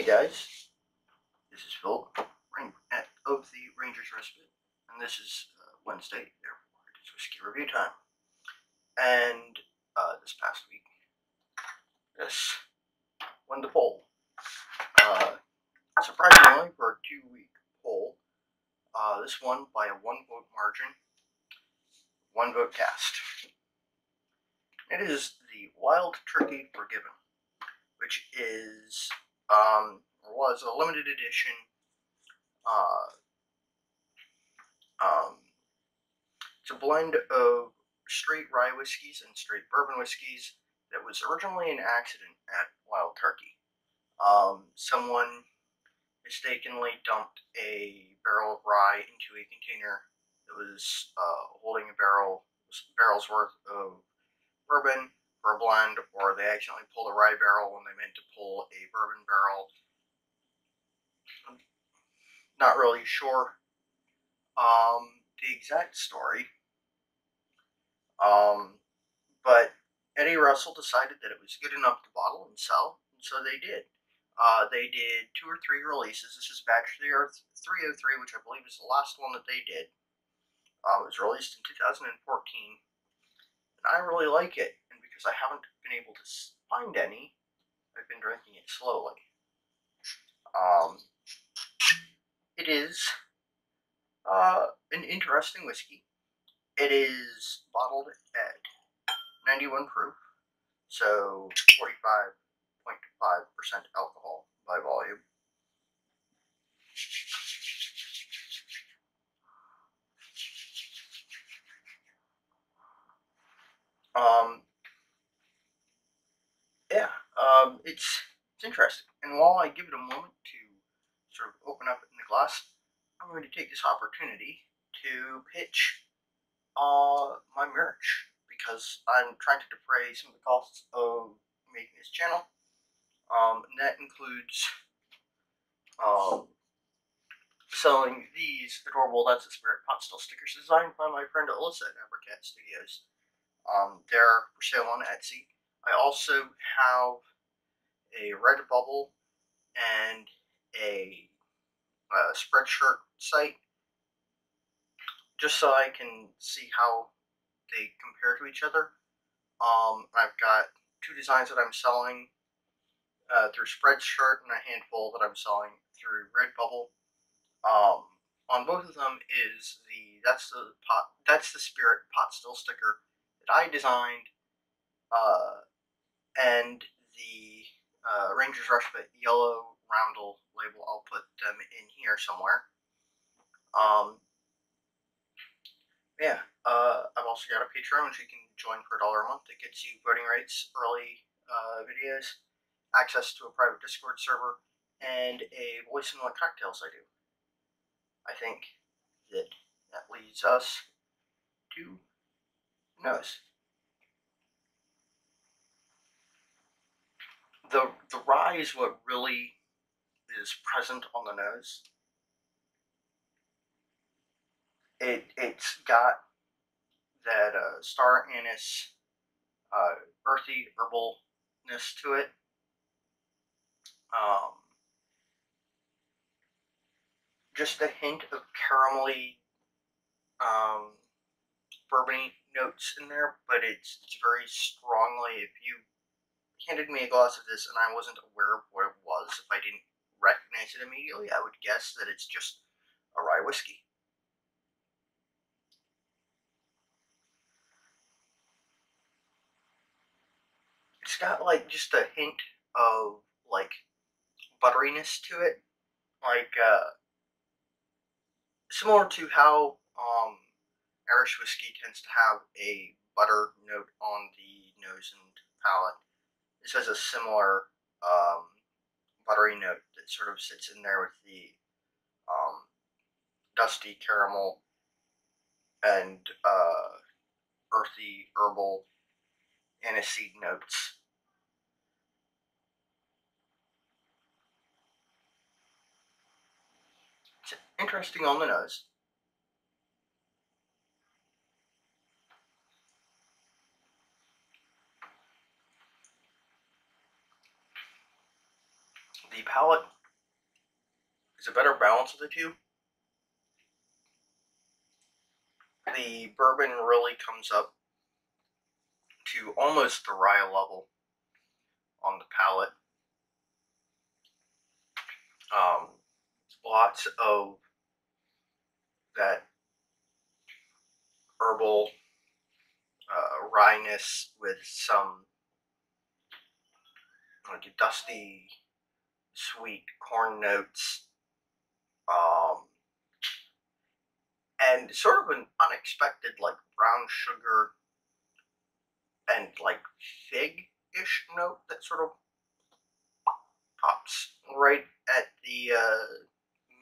Hey guys, this is Phil of the Ranger's Respite, and this is Wednesday, therefore it is Whiskey Review time. And this past week, this won the poll. Surprisingly, for a 2-week poll, this won by a 1-vote margin, 1-vote cast. It is the Wild Turkey Forgiven, which is, or was, a limited edition it's a blend of straight rye whiskeys and straight bourbon whiskeys that was originally an accident at Wild Turkey. Someone mistakenly dumped a barrel of rye into a container that was holding barrel's worth of bourbon for a blend, or they accidentally pulled a rye barrel when they meant to pull a bourbon barrel. Not really sure the exact story. But Eddie Russell decided that it was good enough to bottle and sell, and so they did. They did 2 or 3 releases. This is batch 303, which I believe is the last one that they did. It was released in 2014, and I really like it. And because I haven't been able to find any, I've been drinking it slowly. It is an interesting whiskey. It is bottled at 91 proof, so 45.5% alcohol by volume. It's interesting. And while I give it a moment to sort of open up in the glass, I'm going to take this opportunity to pitch my merch, because I'm trying to defray some of the costs of making this channel. And that includes selling these adorable That's the Spirit pot still stickers designed by my friend Alyssa at Abercat Studios. They're for sale on Etsy. I also have a red bubble and a Spreadshirt site, just so I can see how they compare to each other. I've got 2 designs that I'm selling through Spreadshirt, and a handful that I'm selling through Redbubble. On both of them is That's the Spirit pot still sticker that I designed, and the Ranger's Respite yellow roundel label. I'll put them in here somewhere. I've also got a Patreon, which you can join for $1 a month. It gets you voting rights, early videos, access to a private Discord server, and a voice in what cocktails I do. I think that leads us to nose. The rye is what really is present on the nose. It's got that star anise, earthy herbalness to it. Just a hint of caramelly, bourbony notes in there, but it's very strongly. If you handed me a glass of this and I wasn't aware of what it was, if I didn't recognize it immediately, I would guess that it's just a rye whiskey. It's got like just a hint of like butteriness to it, like similar to how Irish whiskey tends to have a butter note on the nose and palate. This has a similar buttery note that sort of sits in there with the dusty caramel and earthy herbal aniseed notes. It's interesting on the nose. The palate is a better balance of the two. The bourbon really comes up to almost the rye level on the palate. Lots of that herbal wryness with some like dusty, sweet corn notes, and sort of an unexpected like brown sugar and like fig-ish note that sort of pops right at the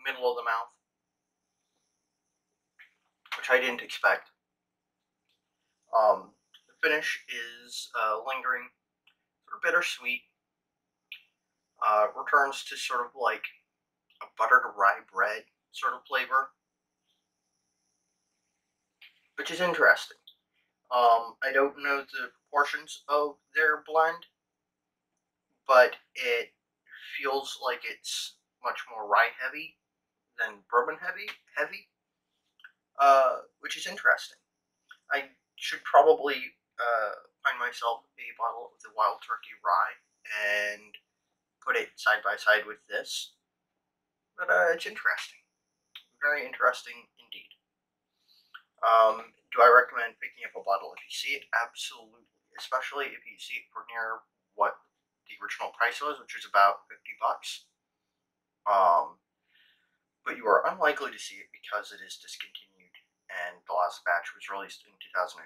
middle of the mouth, which I didn't expect. The finish is lingering, sort of bittersweet. Returns to sort of like a buttered rye bread sort of flavor, which is interesting. I don't know the proportions of their blend, but it feels like it's much more rye heavy than bourbon heavy, which is interesting. I should probably find myself a bottle of the Wild Turkey Rye and put it side by side with this, but it's interesting, very interesting indeed. Do I recommend picking up a bottle if you see it? Absolutely, especially if you see it for near what the original price was, which was about $50. But you are unlikely to see it because it is discontinued and the last batch was released in 2014.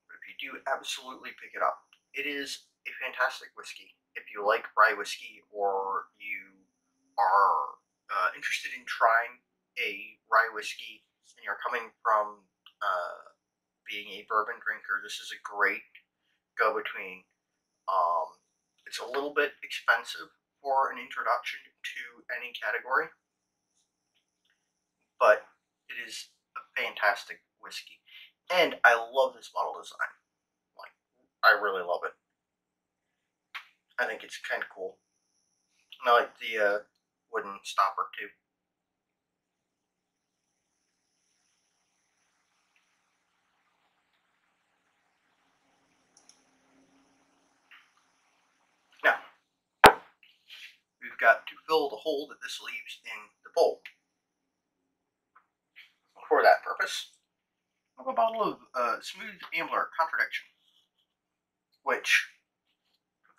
But if you do, absolutely pick it up. It is a fantastic whiskey. If you like rye whiskey or you are interested in trying a rye whiskey and you're coming from being a bourbon drinker, this is a great go-between. It's a little bit expensive for an introduction to any category, but it is a fantastic whiskey. And I love this bottle design. Like, I really love it. I think it's kind of cool. And I like the wooden stopper too. Now, we've got to fill the hole that this leaves in the bowl. For that purpose, I have a bottle of Smooth Ambler Contradiction, which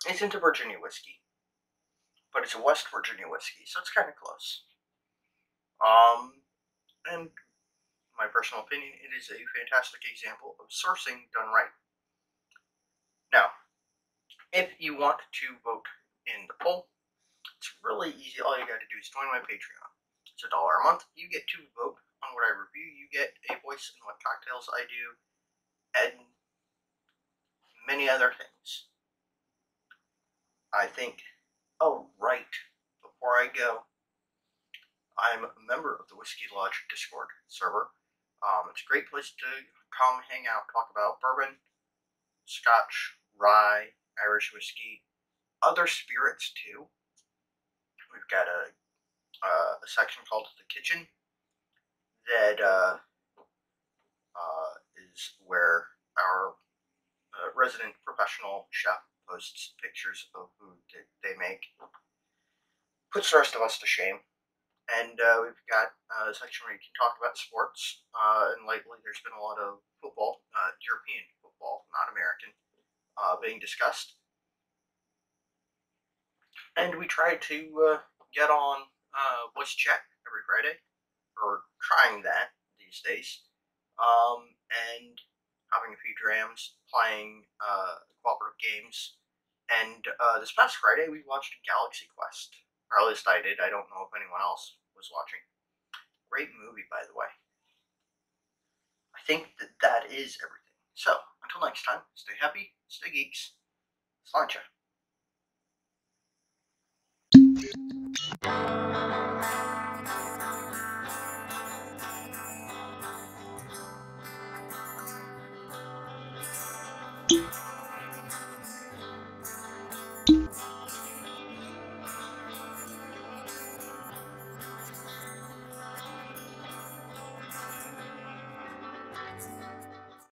isn't a Virginia whiskey, but it's a West Virginia whiskey, so it's kind of close. And my personal opinion, it is a fantastic example of sourcing done right. Now, if you want to vote in the poll, it's really easy. All you got to do is join my Patreon. It's $1 a month. You get to vote on what I review. You get a voice in what cocktails I do, and many other things. I think, oh, right, before I go, I'm a member of the Whiskey Lodge Discord server. It's a great place to come, hang out, talk about bourbon, scotch, rye, Irish whiskey, other spirits too. We've got a section called The Kitchen that is where our resident professional chef posts pictures of food that they make. Puts the rest of us to shame. And we've got a section where you can talk about sports. And lately there's been a lot of football, European football, not American, being discussed. And we try to get on voice chat every Friday, or trying that these days, and having a few drams, playing cooperative games. And this past Friday we watched Galaxy Quest, or at least I did. I don't know if anyone else was watching. Great movie, by the way. I think that is everything. So, until next time, stay happy, stay geeks, sláinte.